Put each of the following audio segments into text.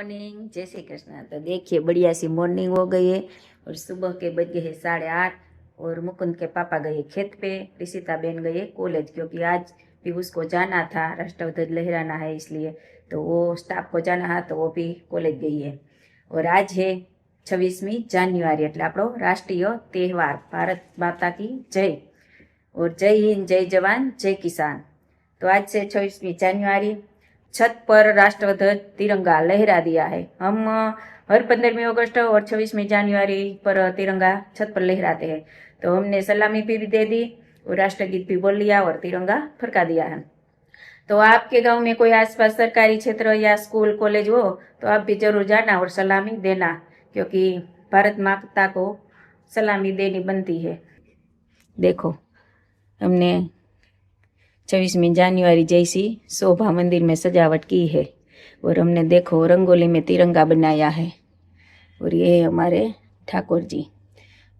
Morning, जय श्री कृष्ण। तो देखिए बढ़िया सी मॉर्निंग हो गई है और सुबह के बज गए हैं 8:30 और मुकुंद के पापा गए खेत पे, ऋषिता बहन गए कॉलेज क्योंकि आज भी उसको जाना था, राष्ट्रध्वज लहराना है इसलिए। तो वो स्टाफ को जाना है तो वो भी कॉलेज गई है। और आज है 26મી જાન્યુઆરી એટલે આપણો રાષ્ટ્રીય તહેવાર ભારત માતા की जय और जय हिंद, जय जवान, जय किसान। तो आज से 26મી જાન્યુઆरी छत पर राष्ट्रध्वज तिरंगा लहरा दिया है। हम हर 15वीं अगस्त और 26મી જાન્યુઆरी पर तिरंगा छत पर लहराते हैं। तो हमने सलामी भी दे दी और राष्ट्रगीत भी बोल लिया और तिरंगा फरका दिया है। तो आपके गांव में कोई आसपास सरकारी क्षेत्र या स्कूल कॉलेज हो तो आप भी जरूर जाना और सलामी देना, क्योंकि भारत माता को सलामी देनी बनती है। देखो हमने 26મી જાન્યુઆरी जैसी शोभा मंदिर में सजावट की है और हमने देखो रंगोली में तिरंगा बनाया है। और ये है हमारे ठाकुर जी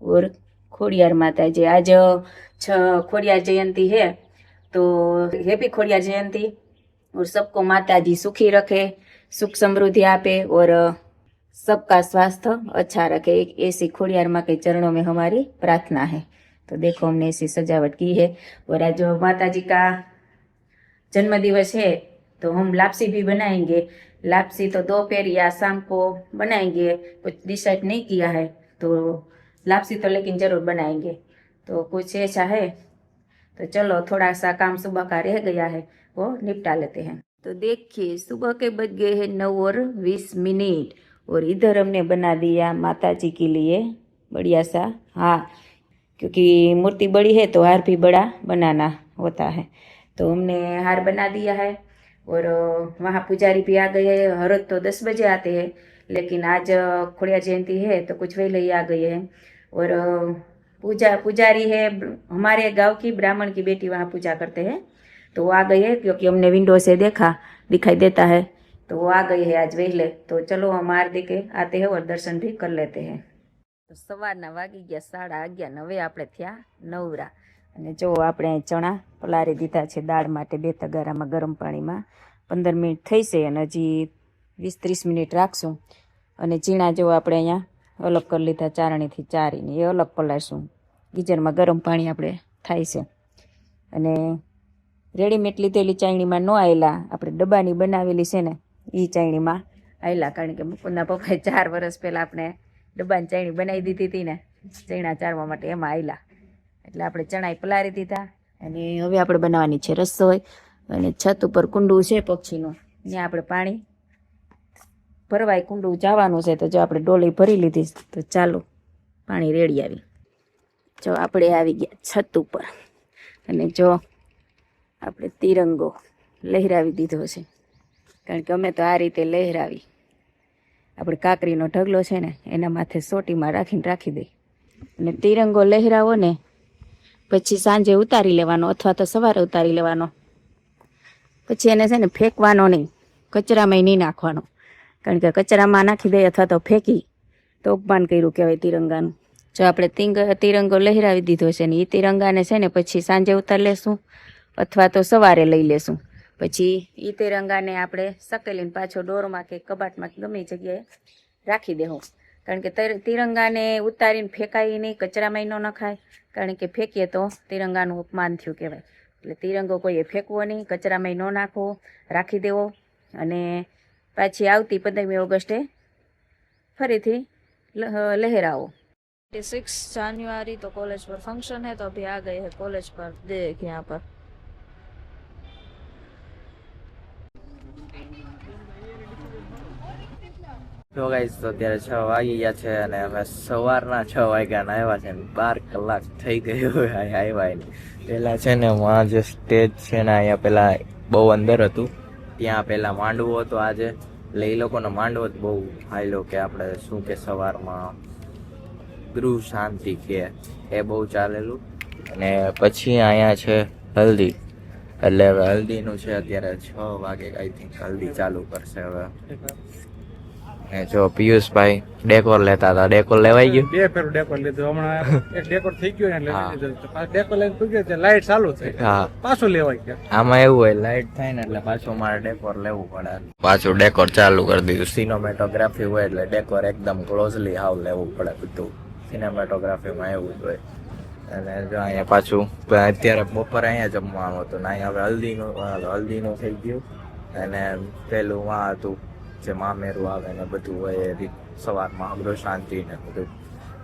और खोड़ियार माता जी। आज खोड़ियार जयंती है, तो हैप्पी खोड़ियार जयंती। और सबको माता जी सुखी रखे, सुख समृद्धि आपे और सबका स्वास्थ्य अच्छा रखे, एक ऐसी खोड़ियार माँ के चरणों में हमारी प्रार्थना है। तो देखो हमने ऐसी सजावट की है। और आज माता जी का जन्म दिवस है तो हम लापसी भी बनाएंगे। लापसी तो दोपहर या शाम को बनाएंगे, कुछ डिसाइड नहीं किया है। तो लापसी तो लेकिन जरूर बनाएंगे। तो कुछ ऐसा है तो चलो थोड़ा सा काम सुबह का रह गया है वो निपटा लेते हैं। तो देखिए सुबह के बज गए हैं 9:20 और इधर हमने बना दिया माता जी के लिए बढ़िया सा हार, क्योंकि मूर्ति बड़ी है तो हार भी बड़ा बनाना होता है। तो हमने हार बना दिया है और वहाँ पुजारी भी आ गए हैं। हर रोज तो 10 बजे आते हैं, लेकिन आज खोड़ियार जयंती है तो कुछ पहले ही आ गए हैं। और पुजारी है हमारे गांव की ब्राह्मण की बेटी, वहाँ पूजा करते हैं तो वो आ गई है, क्योंकि हमने विंडो से देखा दिखाई देता है तो वो आ गई है आज वहले। तो चलो हम आरती के आते हैं और दर्शन भी कर लेते हैं। तो સવારના વાગી ગયા 11:30, હવે આપણે થયા નવરા અને જો આપણે ચણા પલાળી દીધા છે દાળ માટે 2 તગારામાં ગરમ પાણીમાં 15 મિનિટ થઈ છે અને હજી 20-30 મિનિટ રાખશું। અને ઝીણા જો આપણે અહીંયા અલગ કરી લીધા ચારણીથી ચારીને એ અલગ પલાળશું। ગીઝરમાં ગરમ પાણી આપણે થાય છે અને રેડીમેડ લીધેલી ચાયણીમાં ન આવેલા, આપણે ડબ્બાની બનાવેલી છે ને એ ચાયણીમાં આવેલા, કારણ કે મુકુંદના પપ્પાએ 4 વર્ષ પહેલાં આપણે ડબ્બાની ચાયણી બનાવી દીધી હતી ને ચણા ચારવા માટે, એમાં આવેલા એટલે આપણે ચણાઈ પલાળી દીધા। અને હવે આપણે બનાવવાની છે રસોઈ। અને છત ઉપર કુંડું છે પક્ષીનું, ત્યાં આપણે પાણી ભરવાય કુંડું જવાનું છે। તો જો આપણે ડોલી ભરી લીધી તો ચાલો પાણી રેડી આવી। જો આપણે આવી ગયા છત ઉપર અને જો આપણે તિરંગો લહેરાવી દીધો છે, કારણ કે અમે તો આ રીતે લહેરાવી। આપણે કાકરીનો ઢગલો છે ને એના માથે સોટીમાં રાખીને રાખી દઈ અને તિરંગો લહેરાવો ને પછી સાંજે ઉતારી લેવાનો અથવા તો સવારે ઉતારી લેવાનો। પછી એને છે ને ફેંકવાનો નહીં, કચરામાં નહીં નાખવાનો, કારણ કે કચરામાં નાખી દઈએ અથવા તો ફેંકી તો અપમાન કર્યું કહેવાય તિરંગાનું। જો આપણે તિરંગો લહેરાવી દીધો છે ને એ તિરંગાને છે ને પછી સાંજે ઉતારી લેશું અથવા તો સવારે લઈ લેશું। પછી એ તિરંગાને આપણે સકેલીને પાછો ડોરમાં કે કબાટમાં ગમે જગ્યાએ રાખી દેવું, કારણ કે તિરંગાને ઉતારીને ફેંકાય નહીં, કચરામાં ન નખાય, કારણ કે ફેંકીએ તો તિરંગાનું અપમાન થયું કહેવાય। એટલે તિરંગો કોઈએ ફેંકવો નહીં, કચરામાં ન નાખવો, રાખી દેવો। અને પાછી આવતી 15મી ઓગસ્ટે ફરીથી લહેરાવો। 26 जनवरी तो कॉलेज पर फंक्शन है, तो अभी आ गए हैं कॉलेज पर। देख यहाँ पर તો ગાઈસ તો અત્યારે 6 વાગી ગયા છે અને અમે સવારના 6 વાગ્યાના આવ્યા છે, 12 કલાક થઈ ગયો આવ્યા ને। પહેલાં છે ને આ જે સ્ટેજ છે ને અહીંયા પહેલાં બહુ અંદર હતું, ત્યાં પહેલાં માંડવો હતો આજે, એટલે એ લોકોનો માંડવો જ બહુ હાયલો કે આપણે શું કે સવારમાં ગૃહ શાંતિ કે એ બહુ ચાલેલું। અને પછી અહીંયા છે હલ્દી, એટલે હવે હલ્દીનું છે અત્યારે 6 વાગે આઈ થિંક હલ્દી ચાલુ કરશે હવે। ને જો પિયુષભાઈ ડેકોર લેતા હતા, ડેકોર લેવાઈ ગયું. 2 ફેર ડેકોર લીધું હમણાં, એક ડેકોર થઈ ગયો ને એટલે હા. લઈ લીધું. તો પાછું ડેકોર લઈને પૂછ્યું એટલે લાઈટ ચાલુ થઈ, હા, પાછું લેવાય ગયા. આમાં એવું હોય લાઈટ થાય ને એટલે પાછું મારે ડેકોર લેવું પડે. પાછું ડેકોર ચાલુ કરી દીધું. સિનેમેટોગ્રાફી હોય એટલે ડેકોર એકદમ ક્લોઝલી હાવ લેવું પડે બધું. સિનેમેટોગ્રાફીમાં એવું જ હોય. અને જો અહીંયા પાછું અત્યારે બપોરે અહીંયા જમવાનું હતું ને અહીંયા હવે હલ્દીનું થઈ ગયું. અને પેલું વાં હતું જે મામેરું આવે ને બધું હોય એ સવારમાં અગ્રો શાંતિ ને બધું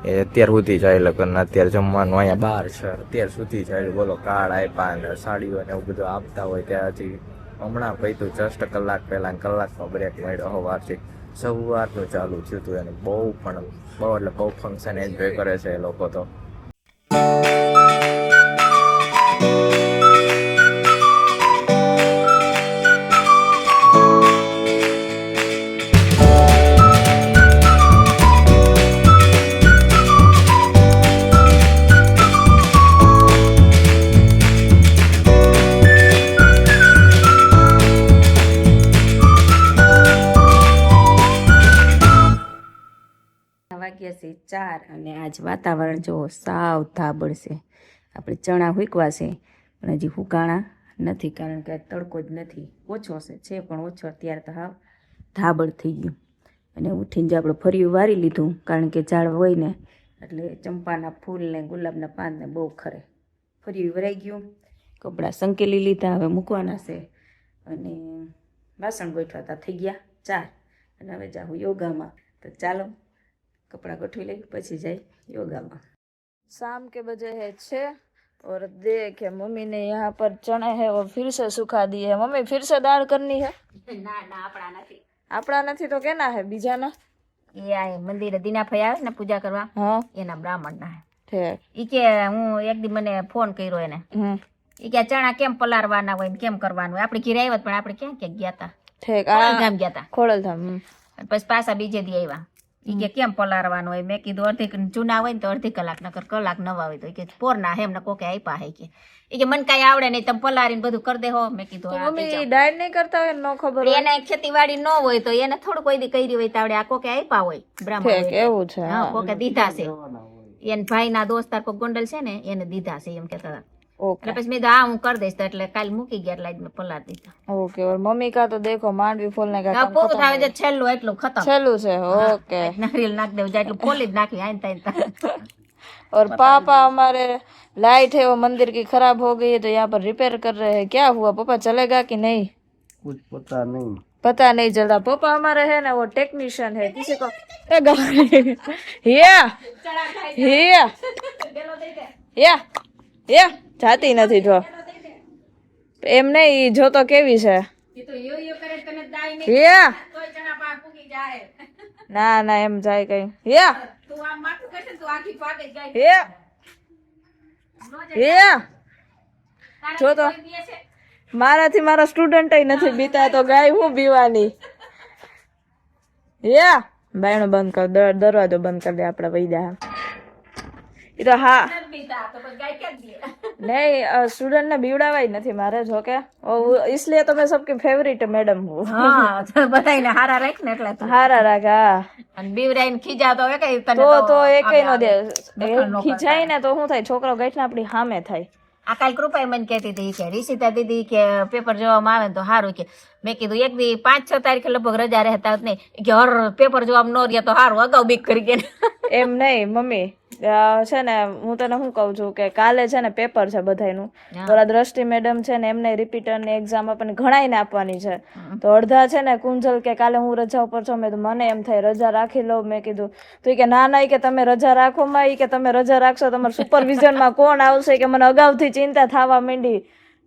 એ અત્યાર સુધી જાય લગ્ન. અત્યારે જમવાનું અહીંયા બહાર છે, અત્યાર સુધી જાય. બોલો કાર્ડ આપ્યા ને સાડીઓ ને એવું બધું આપતા હોય ત્યાંથી હમણાં પૈતું જસ્ટ કલાક પહેલા કલાકનો બ્રેક મળ્યો સવારથી. સવારનું ચાલુ થયું હતું એને બહુ એટલે બહુ ફંક્શન એન્જોય કરે છે એ લોકો તો. વાગ્યા છે 4 અને આજ વાતાવરણ જો સાવ ધાબળ છે. આપણે ચણા હુકવા છે પણ હજી હુકાણા નથી, કારણ કે તડકો જ નથી. ઓછો છે પણ ઓછો. અત્યારે તો હાવ ધાબળ થઈ ગયું. અને ઉઠીને જ આપણે ફર્યું વારી લીધું, કારણ કે ઝાડ હોય ને એટલે ચંપાના ફૂલ ને ગુલાબના પાન ને બહુ ખરે. ફર્યું વરાઈ ગયું, કપડાં સંકેલી લીધા, હવે મૂકવાના છે. અને વાસણ ગોઠવા હતા, થઈ ગયા 4 અને હવે જાઉં યોગામાં. તો ચાલો कपड़ा गठवी ले પછી જાય योगा में। शाम के बजे है 6 और देखे मम्मी ने यहाँ पर चने है वो फिर से सुखा दिए है। मम्मी फिर से दाल करनी है? ના ના આપણા નથી, આપણા નથી તો કેના है? બીજાના? એ આ મંદિરે દીનાભાઈ આવે ને પૂજા કરવા, હા એના બ્રાહ્મણ ના. ઠીક. ઈ કે હું એક દી મને ફોન કર્યો એને, ઈ કે ચણા કેમ પલાળવાના હોય ને કેમ કરવાનું હોય. આપણે ઘીરે આવ્યા પણ આપણે ક્યાં ક્યાં ગયા હતા, ઠીક. ખોડલધામ ગયા હતા. ખોડલધામ. પછી પાછા બીજે દી આવ્યા. ઈ કે કેમ પલાળવાનું હોય. મેં કીધું અડધી ચૂના હોય ને તો અડધી કલાક, નકર કલાક નવા હોય તો ઈ કે પોરના હે એમને કોકે આપ્યા હે કે. ઈ કે મને કાંઈ આવડે નહીં, તમે પલાળીને બધું કરી દેહો. મેં કીધું હા. મમ્મી ડાયટ નહીં કરતા હોય નો ખબર હોય. એને ખેતીવાડી ન હોય તો એને થોડું કોઈ દી કરી હોય તો આવડે. આ કોકે આપ્યા હોય બ્રાહ્મણ ઠીક, એવું છે. હા, કોકે દીધા છે. એને ભાઈ ના દોસ્તાર કોઈ ગોંડલ છે ને એને દીધા છે એમ કેતા હતા. ओके એટલે પછી મેં કીધું હા હું કરી દઈશ. તો એટલે કાલ મૂકી ગયા એટલે આજ મેં પલાળ દીધા. ओके। और मम्मी का तो देखो मांडवी फूलने का હા, काम પૂરું खत्म થાય हो છે છેલ્લું એટલું ખતમ. चलू से। ओके। નારિયેલ નાખ દેવું જાય એટલું ફોલી જ નાખી આઈને તાઈને. और पापा हमारे लाइट है वो मंदिर की खराब हो गई है तो यहाँ पर रिपेयर कर रहे हैं। क्या हुआ पापा, चलेगा कि नहीं? कुछ पता नहीं, पता नहीं चलता। पापा हमारे है ना वो टेक्नीशियन है, किसी को हिया हिया हिया हिया જાતી નથી જો એમ નહીં જો તો કેવી છે. હિયા ના ના એમ જાય કઈ. હિયા હિયા હિયા જો તો મારાથી મારા સ્ટુડન્ટ નથી બીતા તો ગાય હું બીવાની. યા બાયણું બંધ કર, દરવાજો બંધ કરી દે, આપડે વૈદા. એ તો હા नहीं स्टूडेंट ने बीवड़ावा ही नहीं मारे जो के इसलिए तो मैं सबकी फेवरेट मैडम हूँ। હા, તો બધાયને હારા રાખ ને એટલે તો. हारा रागा અને બીવરાઈને ખીજાતો હવે કઈ તને તો એકય નો દે દખલ નો ખીજાય ને તો શું થાય, છોકરો ગઈઠના આપણી સામે થાય. આ કાલ કૃપાએ મને કહેતી હતી કે રિષિતા દીદી કે પેપર જોવામાં આવે ને તો સારું કે. મેં કીધું એક દી 5-6 તારીખે લગભગ રજા રહેતા જ નહીં કે હર પેપર જોવામાં ન રહ્યા તો સારું, અગાઉ બીક કરી ગયા. એમ નહીં મમ્મી છે ને હું તને શું કહું છું કે કાલે છે ને પેપર છે બધાયનું. થોડા દ્રષ્ટિ મેડમ છે ને એમને રિપીટર ની એક્ઝામ આપણને ઘણાઈને આપવાની છે. તો અડધા છે ને કુંજલ કે કાલે હું રજા ઉપર છું. મેં મને એમ થાય રજા રાખી લઉં. મેં કીધું તો કે ના ના કે તમે રજા રાખો માં, કે તમે રજા રાખશો તમારા સુપરવિઝનમાં કોણ આવશે, કે મને અગાઉથી ચિંતા થવા માંડી.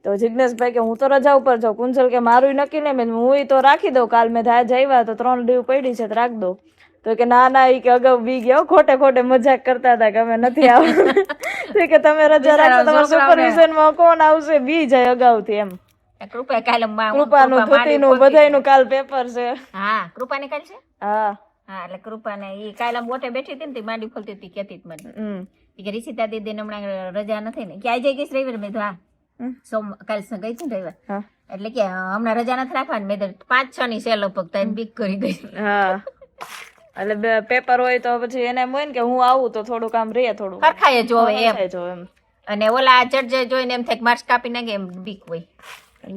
તો જિજ્ઞેશભાઈ કે હું તો રજા ઉપર છું. કુંજલ કે મારું નક્કી નહીં, મેં હું તો રાખી દઉં. કાલ મેં આજ આવ્યા તો 3 લીવ પડી છે તો રાખ દો. તો કે ના ના કે અગાઉ બી ગયા, ખોટે ખોટે મજાક કરતા હતા કે અમે નથી આવવાનું. તો કે તમે રજા રાખો તમારા સુપરવિઝનમાં કોણ આવશે, બી જાય અગાઉથી એમ. કૃપા કાલે કૃપાનું થતીનું બધાયનું કાલ પેપર છે. હા, કૃપાને કાલ છે. હા હા, એટલે કૃપાને ઈ કાલ આમ બોટે બેઠી હતી ને તે માંડી ખોલતી હતી, કહેતી હતી મને કે રિષિતા દીદી ને હમણાં રજા નથી ને કે આજે ગઈશ રવિવાર. મેં કીધું હા કાલ ગઈ છે ને રવિવાર એટલે કે હમણાં રજા નથી રાખવાની. મેં 5-6 ની છે લગભગ, તને બીક કરી ગઈ. હા એટલે પેપર હોય તો પછી એને એમ હોય ને કે હું આવું તો થોડું કામ રહે થોડું હરખાય જોવે એમ હરખાઈ જો એમ અને ઓલા જજ જોઈને એમ થાય માર્ક્સ કાપી નાખે એમ બીક હોય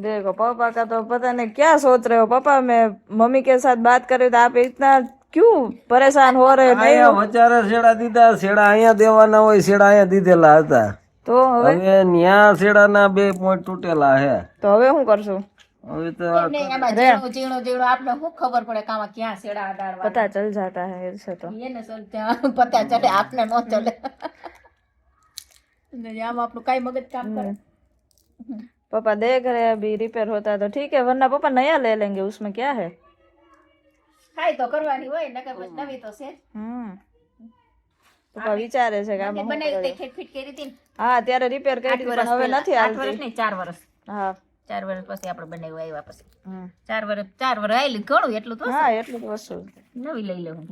देखो पापा का तो पता नहीं क्या सोच रहे हो पापा मैं मम्मी के साथ बात कर रही तो आप इतना क्यों परेशान हो रहे नहीं અહીંયા વચારે શેડા દીધા શેડા અહીંયા દેવાના હોય શેડા અહીંયા દીધેલા હતા તો હવે હવે ન્યા શેડાના 2 પોઈન્ટ તૂટેલા હે તો હવે શું કરશું હવે તો એમાં ઝીણું ઝીણું આપણે શું ખબર પડે કામાં ક્યાં શેડા અડાડવા पता चल जाता है ऐसे तो એને ત્યાં પતા ચડે આપને નો ચલે ને આમ આપણું કાઈ મગજ કામ કરે पापा देख रहे हैं अभी रिपेयर होता है तो ठीक है वरना पापा नया ले लेंगे उसमें क्या है કાઈ તો કરવાની હોય નકર પછી નવી તો છે પપ્પા વિચારે છે કે આમાં શું બનાવી કરે. તે ખેટ કરી હતી ને હા ત્યારે રિપેર કરી દીધી પણ હવે નથી 8 વર્ષ આવતી નહીં 4 વર્ષ હા 4 વર્ષ પછી આપણે બનાવ્યું આવ્યા પછી હમ. 4 વર્ષ આવેલી ઘણું એટલું તો હા એટલું તો વસ્તુ નવી લઈ લેવું